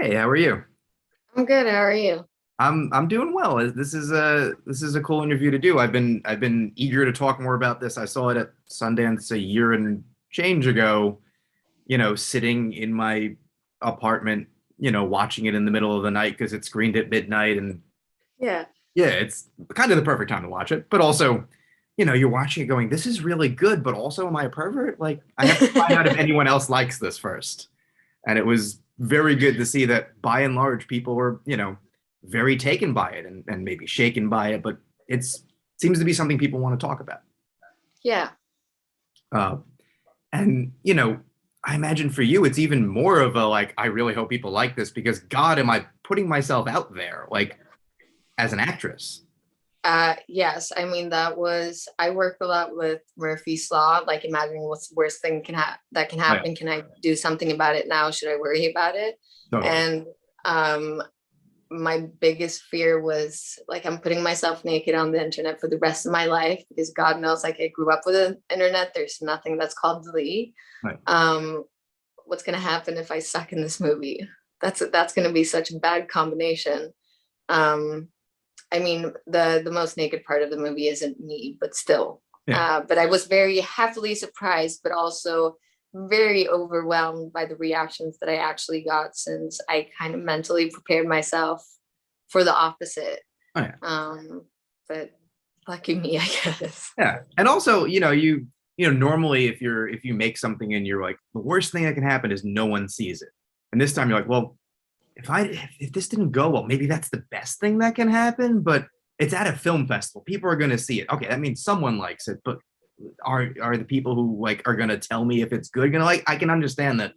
Hey, how are you? I'm good. How are you? I'm doing well. This is a cool interview to do. I've been eager to talk more about this. I saw it at Sundance a year and change ago, sitting in my apartment, watching it in the middle of the night because it screened at midnight. And Yeah. yeah, it's kind of the perfect time to watch it. But also, you're watching it going, this is really good, but also am I a pervert? Like I have to find out if anyone else likes this first. And it was very good to see that by and large people were, very taken by it and maybe shaken by it, but it's seems to be something people want to talk about. Yeah. Uh, and I imagine for you it's even more of a like, I really hope people like this because God, am I putting myself out there like as an actress? Yes. I mean, I work a lot with Murphy's Law, like imagining what's the worst thing that can Oh, yeah, happen. Can I do something about it now? Should I worry about it? totally. And um, my biggest fear was like, I'm putting myself naked on the internet for the rest of my life because God knows, like, I grew up with the internet. There's nothing that's called delete. Right. Um, what's going to happen if I suck in this movie? That's going to be such a bad combination. Um, I mean, the most naked part of the movie isn't me, but still. Yeah. But I was very happily surprised, but also very overwhelmed by the reactions that I actually got since I kind of mentally prepared myself for the opposite. Oh, yeah. Um, but lucky me, I guess. Yeah. And also, normally if you make something and you're like, the worst thing that can happen is no one sees it. And this time you're like, well, if this didn't go well, maybe that's the best thing that can happen, but it's at a film festival. People are gonna see it. Okay, that means someone likes it, but are the people who like are gonna tell me if it's good gonna like I can understand that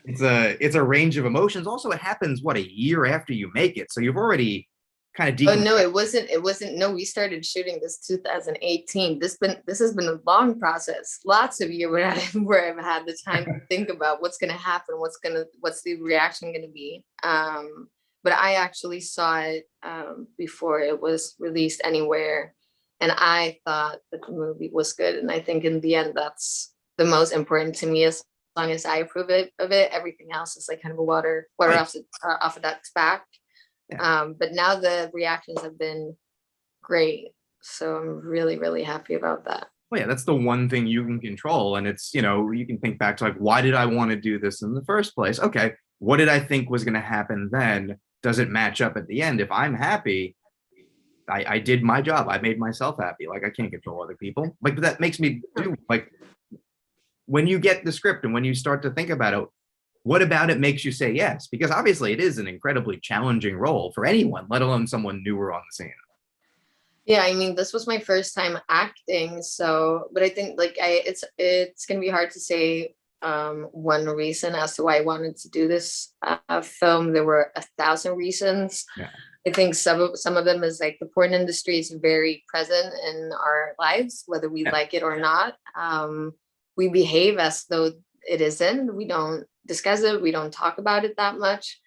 it's a range of emotions. Also, it happens what a year after you make it. So you've already kind of Oh decompressed. no, it wasn't. It wasn't. No, we started shooting this 2018. This has been a long process. Lots of years where I've had the time to think about what's going to happen, what's the reaction going to be. But I actually saw it before it was released anywhere, and I thought that the movie was good. And I think in the end, that's the most important to me. As long as I approve of it, everything else is like kind of a water Right. off of duck's back. Yeah. But now the reactions have been great. So I'm really, really happy about that. Well, yeah, that's the one thing you can control. And it's, you can think back to like, why did I want to do this in the first place? Okay, what did I think was going to happen then? Does it match up at the end? If I'm happy, I did my job. I made myself happy. Like I can't control other people. Like that makes me do like when you get the script and when you start to think about it, what about it makes you say yes? Because obviously it is an incredibly challenging role for anyone, let alone someone newer on the scene. Yeah, I mean, this was my first time acting, so but I think like I it's gonna be hard to say one reason as to why I wanted to do this film. There were 1,000 reasons. Yeah. I think some of them is like the porn industry is very present in our lives, whether we Yeah. like it or not. We behave as though it isn't. We don't discuss it. We don't talk about it that much.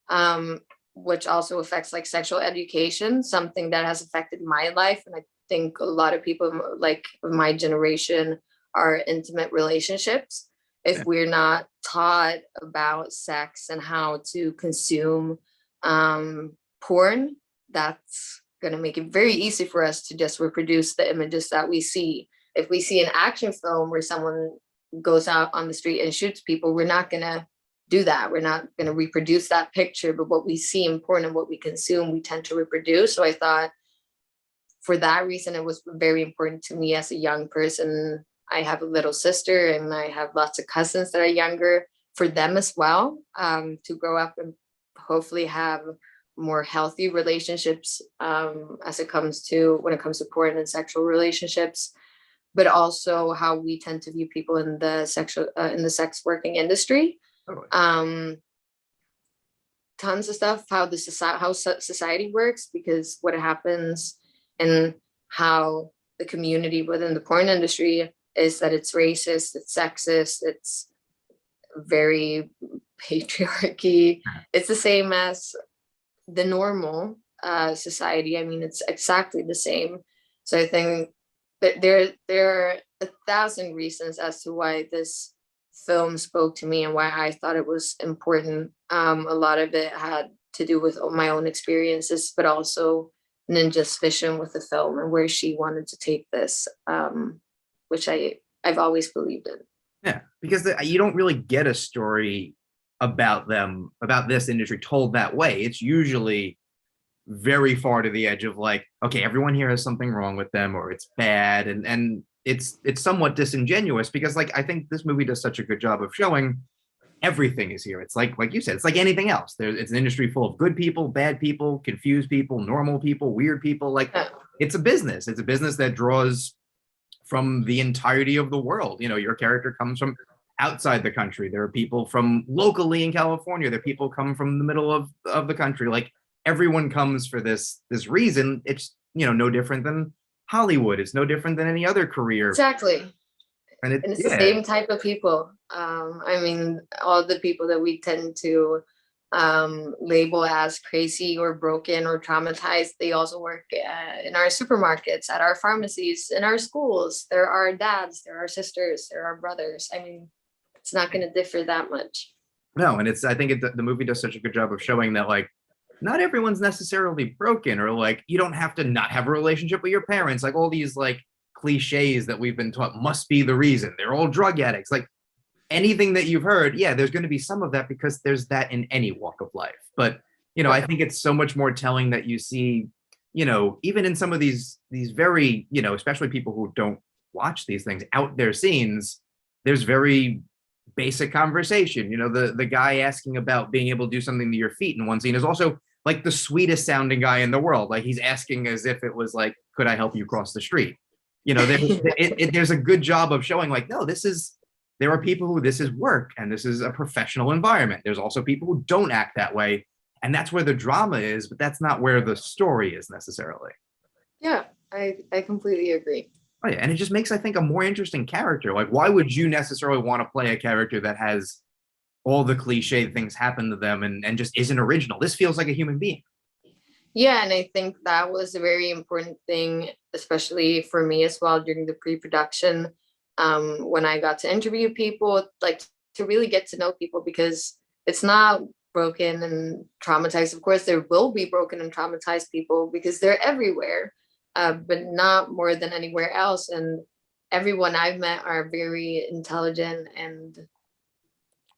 Um, which also affects like sexual education, something that has affected my life. And I think a lot of people like my generation are intimate relationships. Yeah. If we're not taught about sex and how to consume porn, that's going to make it very easy for us to just reproduce the images that we see. If we see an action film where someone goes out on the street and shoots people, we're not going to do that. We're not going to reproduce that picture, but what we see in porn and what we consume, we tend to reproduce. So I thought for that reason, it was very important to me as a young person. I have a little sister and I have lots of cousins that are younger, for them as well, to grow up and hopefully have more healthy relationships as it comes to when it comes to porn and sexual relationships, but also how we tend to view people in the sex working industry. Totally. um Tons of stuff, how society works, because what happens and how the community within the porn industry is that it's racist, it's sexist, it's very patriarchy. It's the same as the normal society. I mean, it's exactly the same. So I think that there are 1,000 reasons as to why this film spoke to me and why I thought it was important. A lot of it had to do with my own experiences, but also Ninja's vision with the film and where she wanted to take this, which I've always believed in. Yeah, because you don't really get a story about them, about this industry told that way. It's usually very far to the edge of like, okay, everyone here has something wrong with them or it's bad, and it's somewhat disingenuous because like I think this movie does such a good job of showing everything is here. It's like you said, it's like anything else. It's an industry full of good people, bad people, confused people, normal people, weird people. Like Yeah. it's a business. It's a business that draws from the entirety of the world. You know, your character comes from outside the country. There are people from locally in California. There are people come from the middle of the country. Like everyone comes for this reason. It's, you know, no different than Hollywood. It's no different than any other career. Exactly. And And it's the yeah, same type of people. I mean, all the people that we tend to label as crazy or broken or traumatized, they also work in our supermarkets, at our pharmacies, in our schools. There are dads, there are sisters, there are brothers. I mean, it's not going to differ that much. no, and it's I think the movie does such a good job of showing that like not everyone's necessarily broken or like you don't have to not have a relationship with your parents. Like all these like cliches that we've been taught must be the reason. They're all drug addicts. Like anything that you've heard, yeah, there's going to be some of that because there's that in any walk of life. But you know, I think it's so much more telling that you see, you know, even in some of these very, you know, especially people who don't watch these things out there scenes, there's very basic conversation. You know, the guy asking about being able to do something to your feet in one scene is also like the sweetest sounding guy in the world. Like he's asking as if it was like, could I help you cross the street? You know, there's a good job of showing like, no, this is there are people who this is work and this is a professional environment. There's also people who don't act that way. And that's where the drama is, but that's not where the story is necessarily. Yeah, I completely agree. Oh, yeah. And it just makes, I think, a more interesting character. Like, why would you necessarily want to play a character that has all the cliche things happen to them and just isn't original? This feels like a human being. Yeah, and I think that was a very important thing, especially for me as well during the pre-production, when I got to interview people, like to really get to know people because it's not broken and traumatized. Of course, there will be broken and traumatized people because they're everywhere, but not more than anywhere else. And everyone I've met are very intelligent and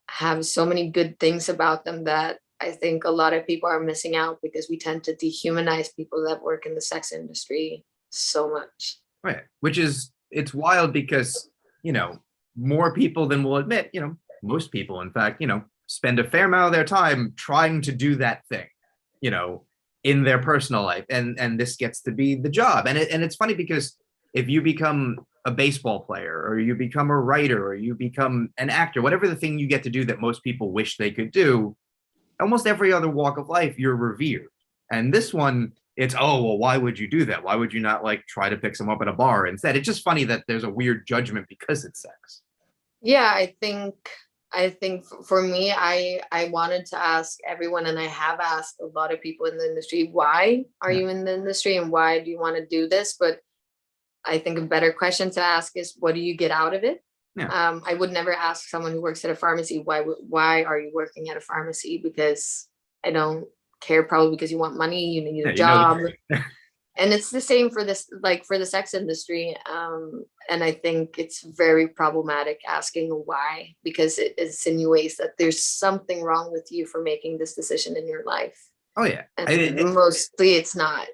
have so many good things about them that I think a lot of people are missing out because we tend to dehumanize people that work in the sex industry so much. Right. Which is, it's wild because, you know, more people than will admit, you know, most people, in fact, you know, spend a fair amount of their time trying to do that thing, you know, in their personal life. And this gets to be the job. And it's funny because if you become a baseball player or you become a writer or you become an actor, whatever the thing you get to do that most people wish they could do, almost every other walk of life, you're revered. And this one, it's, oh, well, why would you do that? Why would you not like try to pick some up at a bar instead? It's just funny that there's a weird judgment because it's sex. Yeah, I think for me, I wanted to ask everyone, and I have asked a lot of people in the industry, why are Yeah. you in the industry and why do you want to do this? But I think a better question to ask is, what do you get out of it? Yeah. I would never ask someone who works at a pharmacy, why are you working at a pharmacy? Because I don't care, probably because you want money, you need a Yeah. You know, job. And it's the same for this, like for the sex industry. And I think it's very problematic asking why, because it insinuates that there's something wrong with you for making this decision in your life. oh, yeah. And mostly it's not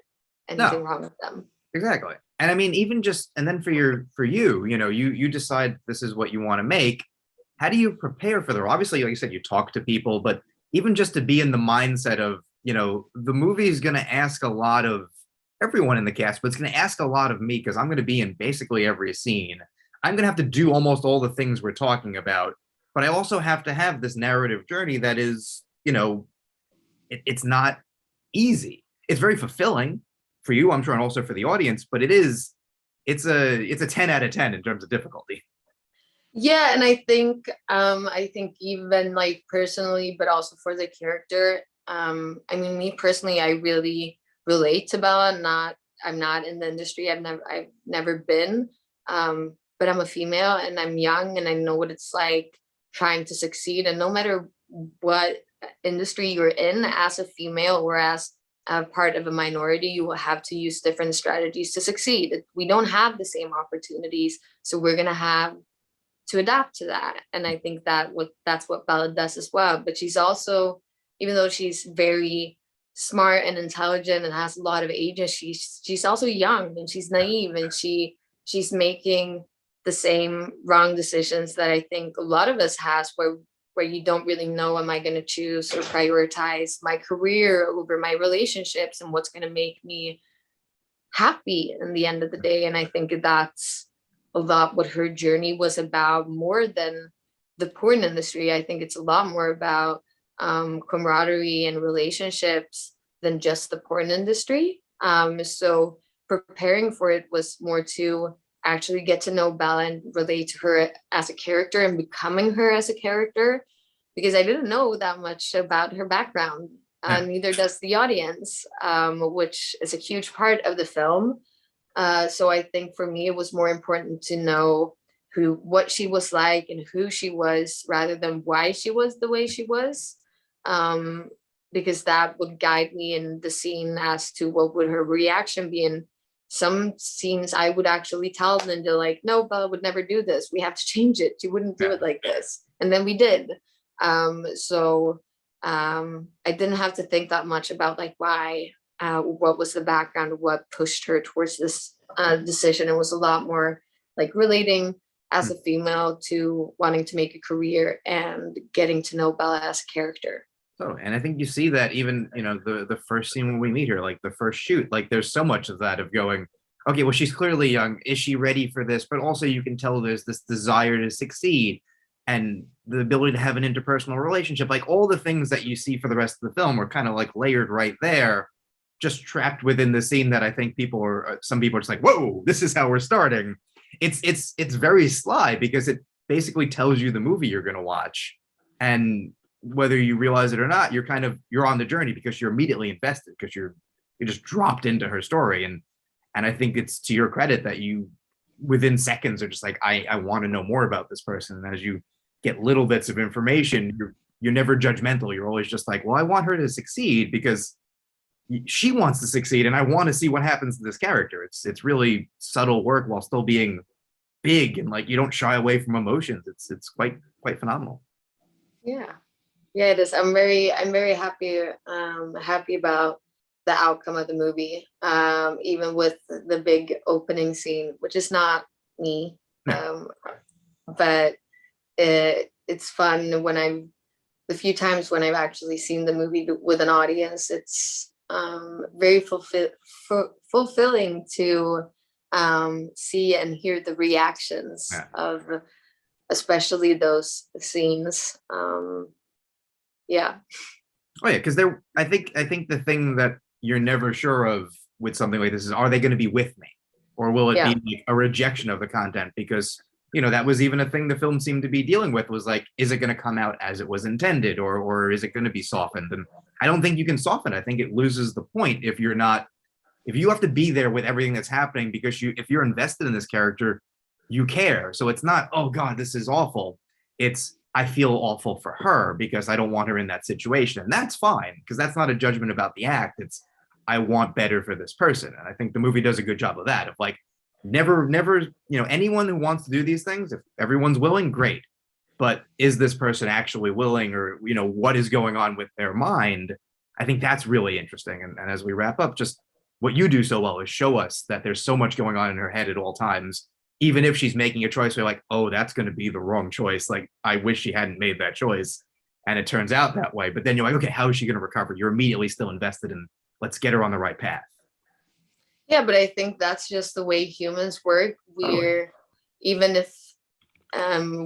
No, anything wrong with them. exactly. And I mean, even just, and then for you, you know, you decide this is what you want to make. How do you prepare for the role? Obviously, like you said, you talk to people, but even just to be in the mindset of, you know, the movie is going to ask a lot of everyone in the cast, but it's going to ask a lot of me because I'm going to be in basically every scene. I'm going to have to do almost all the things we're talking about, but I also have to have this narrative journey that is, you know, it's not easy. It's very fulfilling for you, I'm sure, and also for the audience, but it's a 10 out of 10 in terms of difficulty. Yeah, and I think even like personally, but also for the character, I mean, me personally, I really relate to Bella. I'm not in the industry. I've never been. But I'm a female and I'm young and I know what it's like trying to succeed. And no matter what industry you're in as a female or as a part of a minority, you will have to use different strategies to succeed. We don't have the same opportunities, so we're going to have to adapt to that. And I think that's what Bella does as well. But she's also, even though she's very smart and intelligent and has a lot of agency, she's also young and she's naive, and she's making the same wrong decisions that I think a lot of us has, where you don't really know, am I going to choose or prioritize my career over my relationships and what's going to make me happy in the end of the day. And I think that's a lot what her journey was about, more than the porn industry. I think it's a lot more about camaraderie and relationships than just the porn industry. So preparing for it was more to actually get to know Bella and relate to her as a character and becoming her as a character, because I didn't know that much about her background. Neither does the audience, which is a huge part of the film. So I think for me, it was more important to know what she was like and who she was, rather than why she was the way she was, because that would guide me in the scene as to what would her reaction be. In some scenes, I would actually tell Linda, like, no, Bella would never do this. We have to change it. She wouldn't do it like this. And then we did. So I didn't have to think that much about like why, what was the background, what pushed her towards this decision. It was a lot more like relating as a female to wanting to make a career and getting to know Bella as a character. Oh, and I think you see that even, the first scene when we meet her, like the first shoot, like there's so much of that of going, okay, well, she's clearly young. Is she ready for this? But also you can tell there's this desire to succeed and the ability to have an interpersonal relationship. Like all the things that you see for the rest of the film are kind of like layered right there, just trapped within the scene that I think some people are just like, whoa, this is how we're starting. It's very sly because it basically tells you the movie you're going to watch. And whether you realize it or not, you're on the journey because you're immediately invested, because you're just dropped into her story. And I think it's to your credit that you within seconds are just like, I want to know more about this person. And as you get little bits of information, you're never judgmental. You're always just like, well, I want her to succeed because she wants to succeed and I want to see what happens to this character. It's really subtle work while still being big, and like you don't shy away from emotions. It's quite phenomenal. Yeah, it is. I'm very happy about the outcome of the movie, even with the big opening scene, which is not me, but it's fun when the few times when I've actually seen the movie with an audience. It's very fulfilling to see and hear the reactions of especially those scenes. Yeah. Oh yeah, because I think the thing that you're never sure of with something like this is, are they going to be with me, or will it be like a rejection of the content? Because that was even a thing the film seemed to be dealing with, was like, is it going to come out as it was intended, or is it going to be softened? And I don't think you can soften. I think it loses the point if you have to be there with everything that's happening, because if you're invested in this character, you care. So it's not, oh God, this is awful. It's, I feel awful for her because I don't want her in that situation. And that's fine, because that's not a judgment about the act. It's, I want better for this person. And I think the movie does a good job of that. Of like, never, anyone who wants to do these things, if everyone's willing, great. But is this person actually willing, or, what is going on with their mind? I think that's really interesting. And as we wrap up, just what you do so well is show us that there's so much going on in her head at all times. Even if she's making a choice, we're like, oh, that's going to be the wrong choice. Like, I wish she hadn't made that choice. And it turns out that way. But then you're like, okay, how is she going to recover? You're immediately still invested in, let's get her on the right path. Yeah, but I think that's just the way humans work. Even if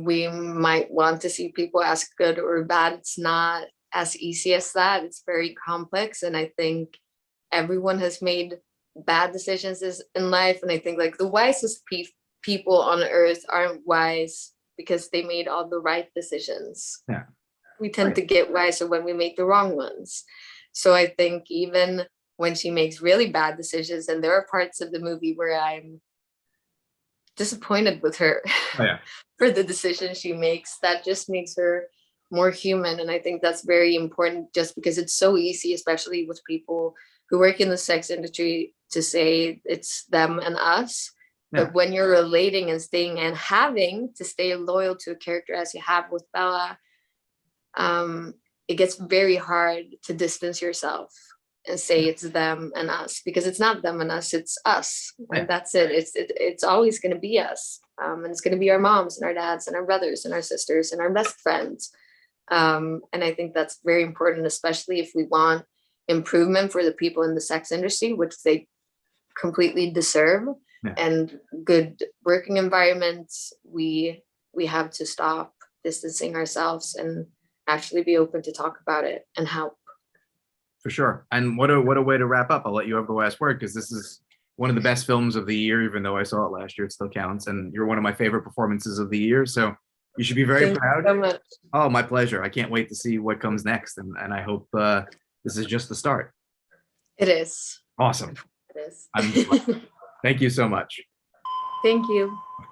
we might want to see people as good or bad, it's not as easy as that. It's very complex. And I think everyone has made bad decisions in life. And I think like the wisest people on earth aren't wise because they made all the right decisions. Yeah. We tend to get wiser when we make the wrong ones. So I think even when she makes really bad decisions, and there are parts of the movie where I'm disappointed with her for the decision she makes, that just makes her more human. And I think that's very important, just because it's so easy, especially with people who work in the sex industry, to say it's them and us. Yeah. But when you're relating and staying and having to stay loyal to a character as you have with Bella, it gets very hard to distance yourself and say it's them and us, because it's not them and us, it's us. Yeah. And that's it. It's always going to be us. And it's going to be our moms and our dads and our brothers and our sisters and our best friends. And I think that's very important, especially if we want improvement for the people in the sex industry, which they completely deserve. Yeah. And good working environments, we have to stop distancing ourselves and actually be open to talk about it and help. For sure. And what a way to wrap up. I'll let you have the last word, because this is one of the best films of the year. Even though I saw it last year, it still counts. And you're one of my favorite performances of the year. So you should be very Thank proud. you so much. Oh, my pleasure. I can't wait to see what comes next. And I hope this is just the start. It is. Awesome. It is. Thank you so much. Thank you. Of